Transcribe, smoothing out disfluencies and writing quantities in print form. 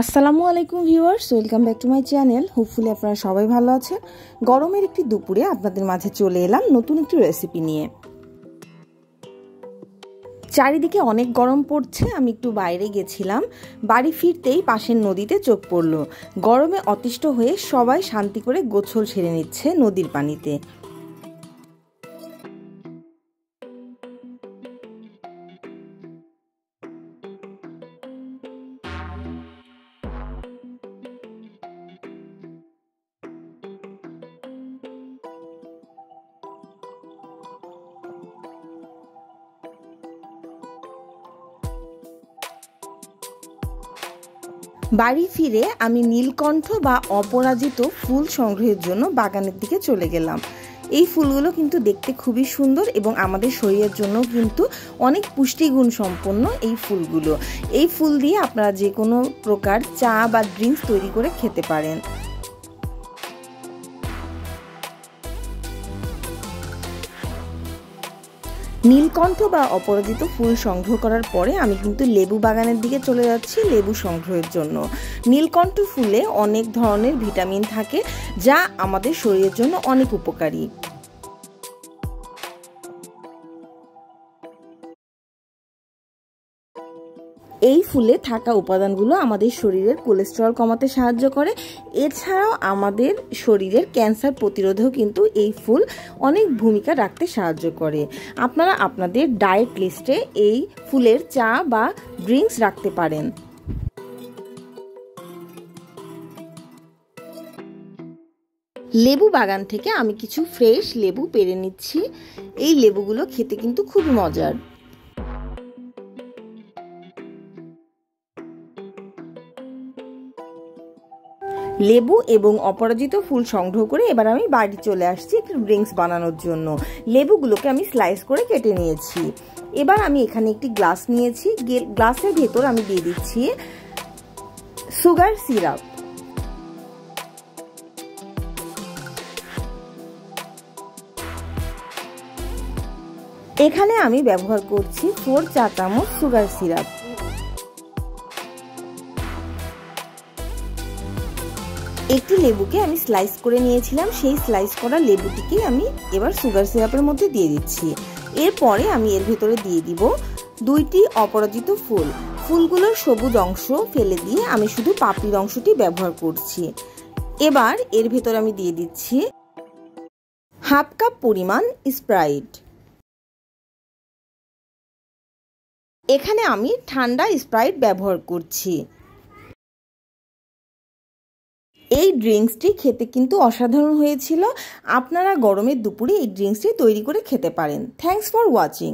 আসসালামু আলাইকুম viewers, welcome back to my channel. Hopefully আপনারা সবাই ভালো আছেন। গরমের একটি দুপুরে আপনাদের মাঝে চলে এলাম নতুন একটি রেসিপি নিয়ে। চারিদিকে অনেক গরম পড়ছে, আমি একটু বাইরে গেছিলাম। বাড়ি ফিরতেই পাশের নদীতে চোখ পড়ল। গরমে অতিষ্ঠ হয়ে সবাই শান্তি করে গোসল সেরে নিচ্ছে নদীর পানিতে। বাড়ি ফিরে আমি নীলকণ্ঠ বা অপরাজিত ফুল সংগ্রহের জন্য বাগানের দিকে চলে গেলাম। এই ফুলগুলো কিন্তু দেখতে খুবই সুন্দর এবং আমাদের শরীরের জন্য কিন্তু অনেক পুষ্টিগুণ সম্পন্ন এই ফুলগুলো। এই ফুল দিয়ে আপনারা যে কোনো প্রকার চা বা ড্রিঙ্কস তৈরি করে খেতে পারেন। নীলকণ্ঠ বা অপরাজিত ফুল সংগ্রহ করার পরে আমি কিন্তু লেবু বাগানের দিকে চলে যাচ্ছি লেবু সংগ্রহের জন্য। নীলকণ্ঠ ফুলে অনেক ধরনের ভিটামিন থাকে যা আমাদের শরীরের জন্য অনেক উপকারী। এই ফুলে থাকা উপাদানগুলো আমাদের শরীরের কোলেস্টেরল কমাতে সাহায্য করে। এছাড়াও আমাদের শরীরের ক্যান্সার প্রতিরোধেও কিন্তু এই ফুল অনেক ভূমিকা রাখতে সাহায্য করে। আপনারা আপনাদের ডায়েট লিস্টে এই ফুলের চা বা ড্রিঙ্কস রাখতে পারেন। লেবু বাগান থেকে আমি কিছু ফ্রেশ লেবু পেড়ে নিচ্ছি। এই লেবুগুলো খেতে কিন্তু খুবই মজার। লেবু এবং অপরাজিত ফুল সংগ্রহ করে এবার আমি বাড়ি চলে আসছি একটু ড্রিঙ্কস বানানোর জন্য। লেবুগুলোকে আমি স্লাইস করে কেটে নিয়েছি। এবার আমি এখানে একটি গ্লাস নিয়েছি। গ্লাসের ভেতর আমি দিয়ে দিচ্ছি সুগার সিরাপ। এখানে আমি ব্যবহার করছি 4 চা চামচ সুগার সিরাপ। একটি লেবুকে আমি স্লাইস করে নিয়েছিলাম, সেই স্লাইস করা লেবুটিকে আমি এবার সুগার সিরাপের মধ্যে দিয়ে দিচ্ছি। এরপরে আমি এর ভেতরে দিয়ে দিব 2টি অপরাজিত ফুল। ফুলগুলোর সবুজ অংশ ফেলে দিয়ে আমি শুধু পাপড়ির অংশটি ব্যবহার করছি। এবার এর ভেতরে আমি দিয়ে দিচ্ছি হাফ কাপ পরিমাণ স্প্রাইট। এখানে আমি ঠান্ডা স্প্রাইট ব্যবহার করছি। এই ড্রিঙ্কসটি খেতে কিন্তু অসাধারণ হয়েছিল। আপনারা গরমের দুপুরে এই ড্রিঙ্কসটি তৈরি করে খেতে পারেন। Thanks for watching.